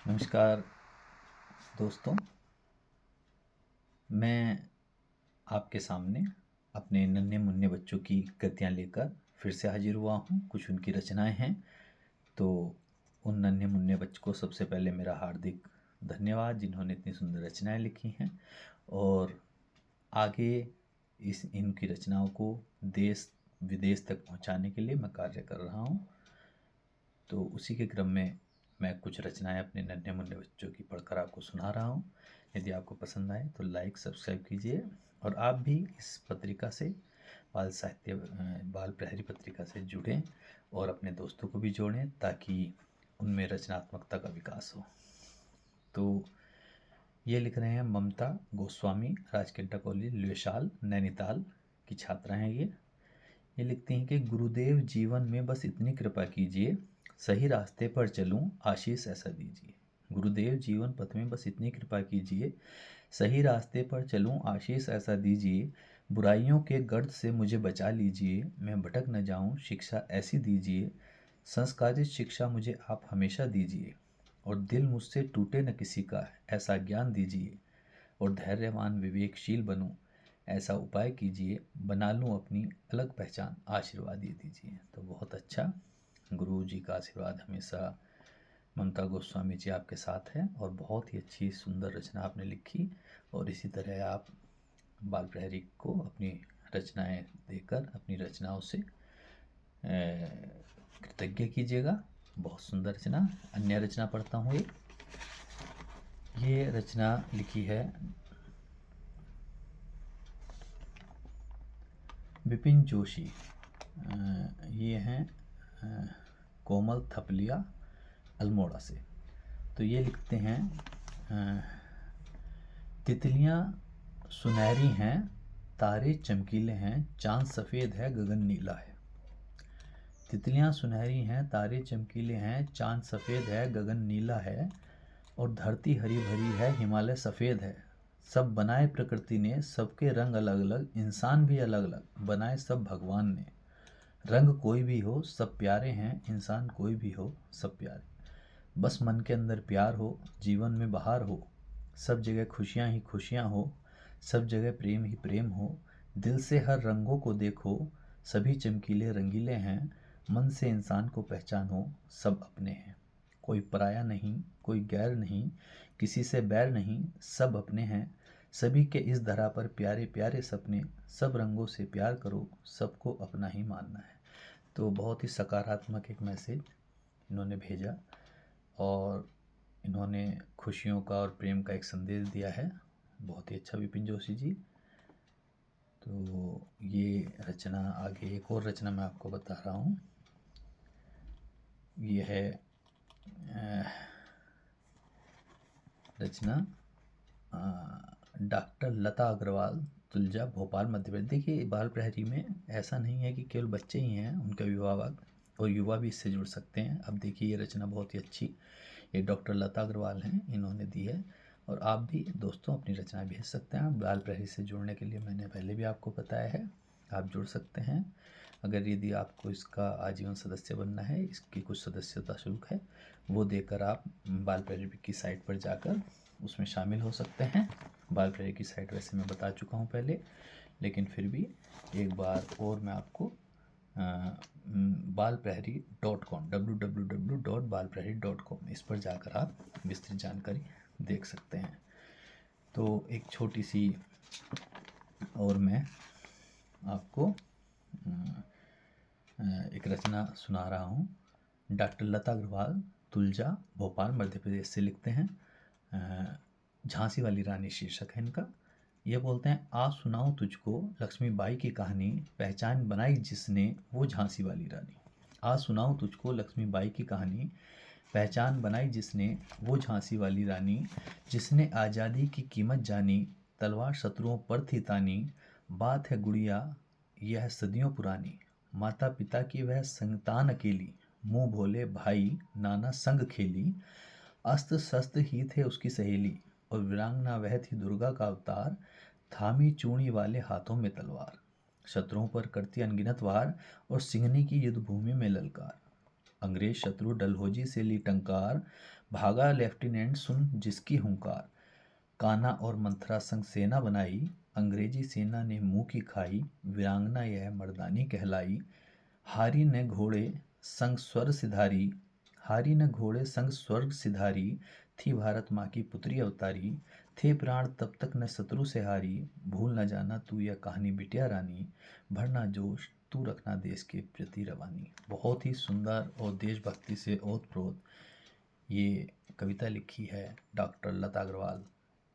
नमस्कार दोस्तों, मैं आपके सामने अपने नन्हे मुन्ने बच्चों की कृतियाँ लेकर फिर से हाजिर हुआ हूँ। कुछ उनकी रचनाएं हैं, तो उन नन्हे मुन्ने बच्चों को सबसे पहले मेरा हार्दिक धन्यवाद जिन्होंने इतनी सुंदर रचनाएं लिखी हैं और आगे इनकी रचनाओं को देश विदेश तक पहुंचाने के लिए मैं कार्य कर रहा हूं। तो उसी के क्रम में मैं कुछ रचनाएं अपने नन्हे मुन्ने बच्चों की पढ़कर आपको सुना रहा हूं। यदि आपको पसंद आए तो लाइक सब्सक्राइब कीजिए और आप भी इस पत्रिका से बाल प्रहरी पत्रिका से जुड़ें और अपने दोस्तों को भी जोड़ें ताकि उनमें रचनात्मकता का विकास हो। तो ये लिख रहे हैं ममता गोस्वामी, राजकेंटा कॉलेज, लेशाल, नैनीताल की छात्रा हैं ये लिखती हैं कि गुरुदेव जीवन में बस इतनी कृपा कीजिए, सही रास्ते पर चलूं, आशीष ऐसा दीजिए। गुरुदेव जीवन पथ में बस इतनी कृपा कीजिए, सही रास्ते पर चलूं, आशीष ऐसा दीजिए। बुराइयों के गर्द से मुझे बचा लीजिए, मैं भटक न जाऊं, शिक्षा ऐसी दीजिए। संस्कारित शिक्षा मुझे आप हमेशा दीजिए और दिल मुझसे टूटे न किसी का, ऐसा ज्ञान दीजिए। और धैर्यवान विवेकशील बनूं, ऐसा उपाय कीजिए। बना लूं अपनी अलग पहचान, आशीर्वाद ये दीजिए। तो बहुत अच्छा, गुरु जी का आशीर्वाद हमेशा ममता गोस्वामी जी आपके साथ हैं और बहुत ही अच्छी सुंदर रचना आपने लिखी। और इसी तरह आप बाल प्रहरी को अपनी रचनाएं देकर अपनी रचनाओं से कृतज्ञ कीजिएगा। बहुत सुंदर रचना। अन्य रचना पढ़ता हूँ। ये रचना लिखी है विपिन जोशी। ये हैं कोमल थपलिया अल्मोड़ा से। तो ये लिखते हैं तितलियां सुनहरी हैं, तारे चमकीले हैं, चांद सफ़ेद है, गगन नीला है। तितलियां सुनहरी हैं, तारे चमकीले हैं, चांद सफ़ेद है, गगन नीला है। और धरती हरी भरी है, हिमालय सफ़ेद है। सब बनाए प्रकृति ने, सबके रंग अलग अलग, इंसान भी अलग अलग बनाए सब भगवान ने। रंग कोई भी हो सब प्यारे हैं, इंसान कोई भी हो सब प्यारे। बस मन के अंदर प्यार हो, जीवन में बहार हो, सब जगह खुशियाँ ही खुशियाँ हो, सब जगह प्रेम ही प्रेम हो। दिल से हर रंगों को देखो, सभी चमकीले रंगीले हैं। मन से इंसान को पहचानो, सब अपने हैं। कोई पराया नहीं, कोई गैर नहीं, किसी से बैर नहीं, सब अपने हैं। सभी के इस धरा पर प्यारे प्यारे सपने, सब रंगों से प्यार करो, सबको अपना ही मानना है। तो बहुत ही सकारात्मक एक मैसेज इन्होंने भेजा और इन्होंने खुशियों का और प्रेम का एक संदेश दिया है। बहुत ही अच्छा विपिन जोशी जी। तो ये रचना आगे, एक और रचना मैं आपको बता रहा हूँ। ये है रचना डॉक्टर लता अग्रवाल, तुलजा, भोपाल, मध्य प्रदेश। देखिए, बाल प्रहरी में ऐसा नहीं है कि केवल बच्चे ही हैं, उनके अभिभावक और युवा भी इससे जुड़ सकते हैं। अब देखिए, ये रचना बहुत ही अच्छी, ये डॉक्टर लता अग्रवाल हैं, इन्होंने दी है। और आप भी दोस्तों अपनी रचनाएं भेज सकते हैं। बाल प्रहरी से जुड़ने के लिए मैंने पहले भी आपको बताया है, आप जुड़ सकते हैं। अगर यदि आपको इसका आजीवन सदस्य बनना है, इसकी कुछ सदस्यता शुल्क है, वो देकर आप बाल प्रहरी की साइट पर जाकर उसमें शामिल हो सकते हैं। बाल प्रहरी की साइट वैसे मैं बता चुका हूँ पहले, लेकिन फिर भी एक बार और मैं आपको balprahari.com www.balprahari.com इस पर जाकर आप विस्तृत जानकारी देख सकते हैं। तो एक छोटी सी और मैं आपको एक रचना सुना रहा हूँ। डॉक्टर लता अग्रवाल, तुलजा, भोपाल, मध्य प्रदेश से लिखते हैं। झांसी वाली रानी शीर्षक है इनका। ये बोलते हैं, आ सुनाऊं तुझको लक्ष्मीबाई की कहानी, पहचान बनाई जिसने वो झांसी वाली रानी। आ सुनाऊं तुझको लक्ष्मीबाई की कहानी, पहचान बनाई जिसने वो झांसी वाली रानी। जिसने आज़ादी की कीमत जानी, तलवार शत्रुओं पर थी तानी। बात है गुड़िया यह सदियों पुरानी, माता पिता की वह संतान अकेली। मुँह भोले भाई नाना संग खेली, अस्त्र शस्त्र ही थे उसकी सहेली। और वीरांगना वह थी दुर्गा का अवतार, थामी चूड़ी वाले हाथों में तलवार। शत्रुओं पर करती अनगिनत वार, और सिंहनी की युद्ध भूमि में ललकार। अंग्रेज शत्रु डलहौजी से ली टंकार, भागा लेफ्टिनेंट सुन जिसकी हुंकार, कान्हा और मंथरा संग सेना बनाई, अंग्रेजी सेना ने मुंह की खाई, वीरांगना यह मर्दानी कहलाई। हारी ने घोड़े संग स्वर्ग सिधारी, हारी न घोड़े संग स्वर्ग सिधारी, थी भारत माँ की पुत्री अवतारी, थे प्राण तब तक न शत्रु से हारी, भूल न जाना तू यह कहानी बिटिया रानी, भरना जोश तू रखना देश के प्रति रवानी। बहुत ही सुंदर और देशभक्ति से ओतप्रोत ये कविता लिखी है डॉक्टर लता अग्रवाल,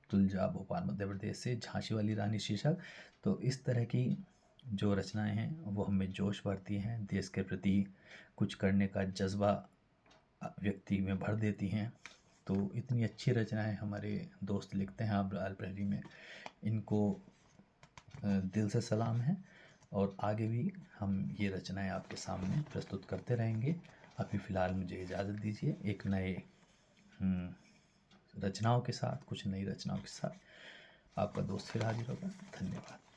तुलजा भोपाल मध्य प्रदेश से, झांसी वाली रानी शीर्षक। तो इस तरह की जो रचनाएं हैं वो हमें जोश भरती हैं, देश के प्रति कुछ करने का जज्बा व्यक्ति में भर देती हैं। तो इतनी अच्छी रचनाएं हमारे दोस्त लिखते हैं आप लाइब्रेरी में, इनको दिल से सलाम है। और आगे भी हम ये रचनाएं आपके सामने प्रस्तुत करते रहेंगे। अभी फ़िलहाल मुझे इजाज़त दीजिए, एक नए रचनाओं के साथ, कुछ नई रचनाओं के साथ आपका दोस्त फिर हाजिर होगा। धन्यवाद।